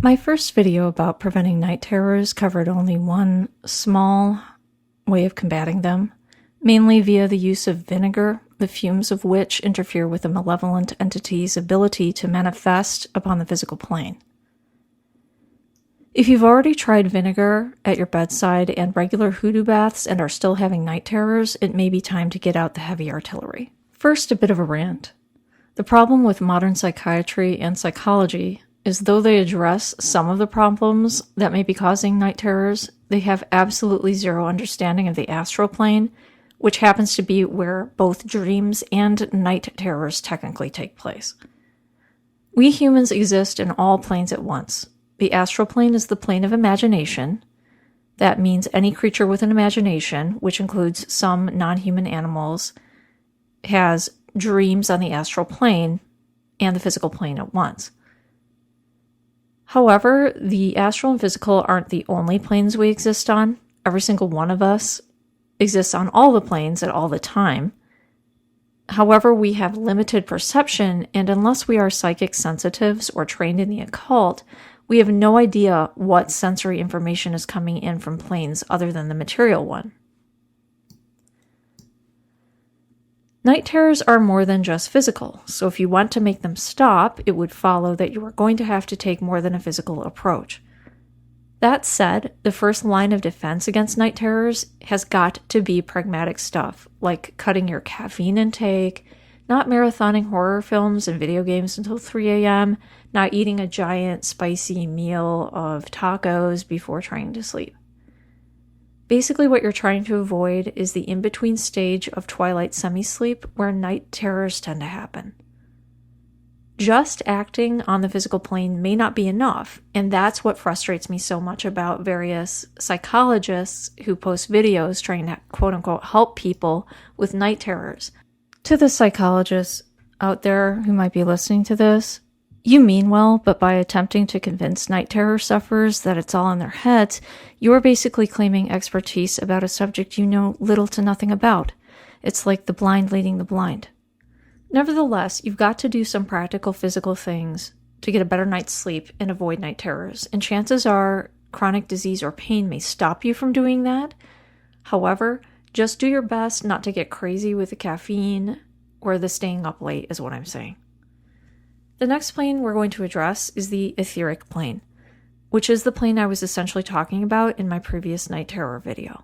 My first video about preventing night terrors covered only one small way of combating them, mainly via the use of vinegar, the fumes of which interfere with a malevolent entity's ability to manifest upon the physical plane. If you've already tried vinegar at your bedside and regular hoodoo baths and are still having night terrors, it may be time to get out the heavy artillery. First, a bit of a rant. The problem with modern psychiatry and psychology is though they address some of the problems that may be causing night terrors, they have absolutely zero understanding of the astral plane, which happens to be where both dreams and night terrors technically take place. We humans exist in all planes at once. The astral plane is the plane of imagination. That means any creature with an imagination, which includes some non-human animals, has dreams on the astral plane and the physical plane at once. However, the astral and physical aren't the only planes we exist on. Every single one of us exists on all the planes at all the time. However, we have limited perception, and unless we are psychic sensitives or trained in the occult, we have no idea what sensory information is coming in from planes other than the material one. Night terrors are more than just physical, so if you want to make them stop, it would follow that you are going to have to take more than a physical approach. That said, the first line of defense against night terrors has got to be pragmatic stuff, like cutting your caffeine intake, not marathoning horror films and video games until 3 a.m., not eating a giant spicy meal of tacos before trying to sleep. Basically, what you're trying to avoid is the in-between stage of twilight semi-sleep where night terrors tend to happen. Just acting on the physical plane may not be enough, and that's what frustrates me so much about various psychologists who post videos trying to quote-unquote help people with night terrors. To the psychologists out there who might be listening to this, you mean well, but by attempting to convince night terror sufferers that it's all in their heads, you are basically claiming expertise about a subject you know little to nothing about. It's like the blind leading the blind. Nevertheless, you've got to do some practical physical things to get a better night's sleep and avoid night terrors, and chances are chronic disease or pain may stop you from doing that. However, just do your best not to get crazy with the caffeine or the staying up late is what I'm saying. The next plane we're going to address is the etheric plane, which is the plane I was essentially talking about in my previous night terror video.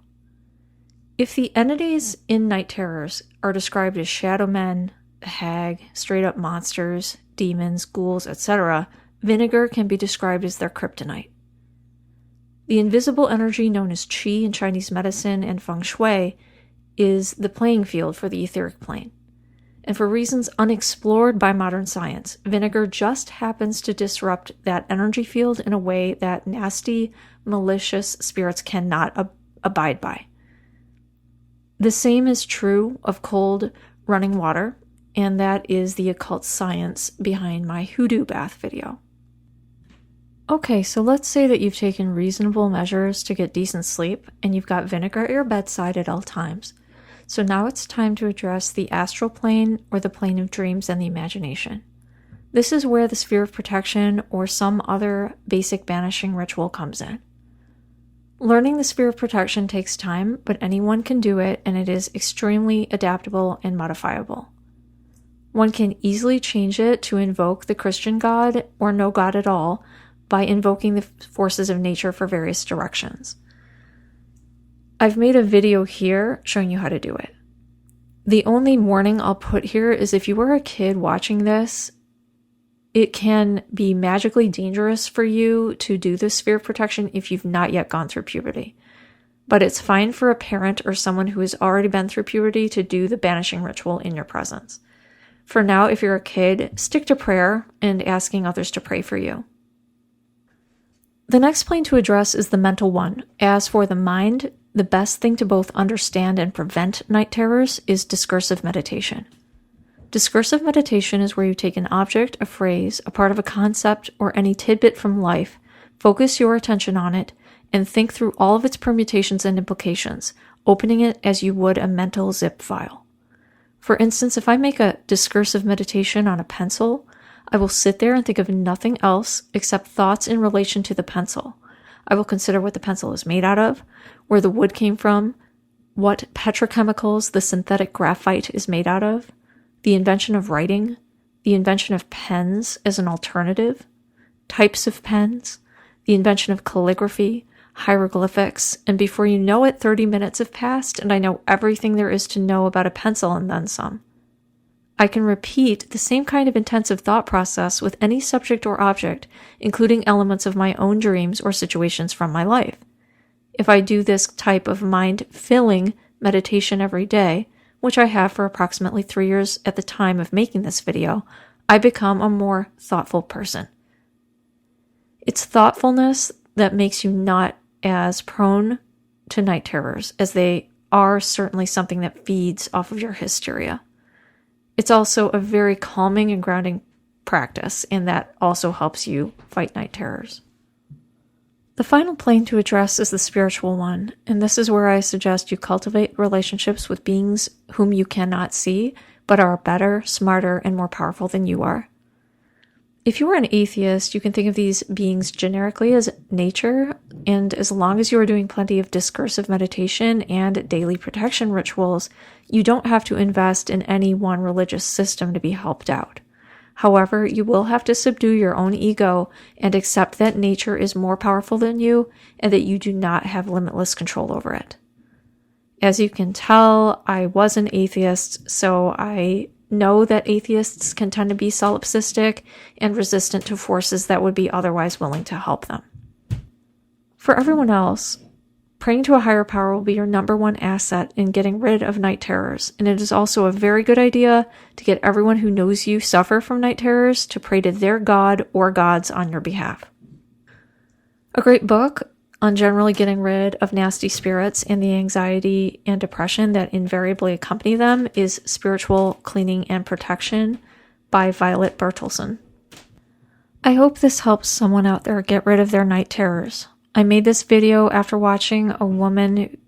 If the entities in night terrors are described as shadow men, a hag, straight-up monsters, demons, ghouls, etc., vinegar can be described as their kryptonite. The invisible energy known as qi in Chinese medicine and feng shui is the playing field for the etheric plane. And for reasons unexplored by modern science, vinegar just happens to disrupt that energy field in a way that nasty, malicious spirits cannot abide by. The same is true of cold running water, and that is the occult science behind my hoodoo bath video. Okay, so let's say that you've taken reasonable measures to get decent sleep, and you've got vinegar at your bedside at all times. So now it's time to address the astral plane or the plane of dreams and the imagination. This is where the sphere of protection or some other basic banishing ritual comes in. Learning the sphere of protection takes time, but anyone can do it, and it is extremely adaptable and modifiable. One can easily change it to invoke the Christian God or no God at all by invoking the forces of nature for various directions. I've made a video here showing you how to do it. The only warning I'll put here is if you were a kid watching this, it can be magically dangerous for you to do this sphere of protection if you've not yet gone through puberty. But it's fine for a parent or someone who has already been through puberty to do the banishing ritual in your presence. For now, if you're a kid, stick to prayer and asking others to pray for you. The next plane to address is the mental one. As for the mind, the best thing to both understand and prevent night terrors is discursive meditation. Discursive meditation is where you take an object, a phrase, a part of a concept, or any tidbit from life, focus your attention on it, and think through all of its permutations and implications, opening it as you would a mental zip file. For instance, if I make a discursive meditation on a pencil, I will sit there and think of nothing else except thoughts in relation to the pencil. I will consider what the pencil is made out of, where the wood came from, what petrochemicals the synthetic graphite is made out of, the invention of writing, the invention of pens as an alternative, types of pens, the invention of calligraphy, hieroglyphics, and before you know it, 30 minutes have passed and I know everything there is to know about a pencil and then some. I can repeat the same kind of intensive thought process with any subject or object, including elements of my own dreams or situations from my life. If I do this type of mind-filling meditation every day, which I have for approximately 3 years at the time of making this video, I become a more thoughtful person. It's thoughtfulness that makes you not as prone to night terrors, as they are certainly something that feeds off of your hysteria. It's also a very calming and grounding practice, and that also helps you fight night terrors. The final plane to address is the spiritual one, and this is where I suggest you cultivate relationships with beings whom you cannot see, but are better, smarter, and more powerful than you are. If you are an atheist, you can think of these beings generically as nature, and as long as you are doing plenty of discursive meditation and daily protection rituals, you don't have to invest in any one religious system to be helped out. However, you will have to subdue your own ego and accept that nature is more powerful than you and that you do not have limitless control over it. As you can tell, I was an atheist, so I know that atheists can tend to be solipsistic and resistant to forces that would be otherwise willing to help them. For everyone else, praying to a higher power will be your number one asset in getting rid of night terrors, and it is also a very good idea to get everyone who knows you suffer from night terrors to pray to their god or gods on your behalf. A great book on generally getting rid of nasty spirits and the anxiety and depression that invariably accompany them is Spiritual Cleaning and Protection by Violet Bertelsen. I hope this helps someone out there get rid of their night terrors. I made this video after watching a woman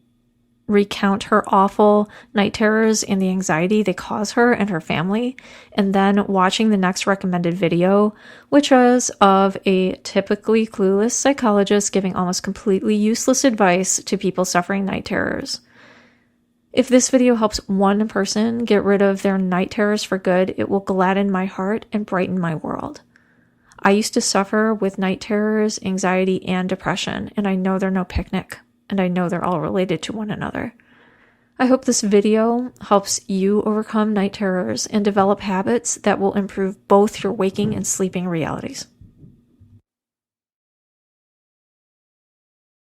recount her awful night terrors and the anxiety they cause her and her family, and then watching the next recommended video, which was of a typically clueless psychologist giving almost completely useless advice to people suffering night terrors. If this video helps one person get rid of their night terrors for good, it will gladden my heart and brighten my world. I used to suffer with night terrors, anxiety, and depression, and I know they're no picnic, and I know they're all related to one another. I hope this video helps you overcome night terrors and develop habits that will improve both your waking and sleeping realities.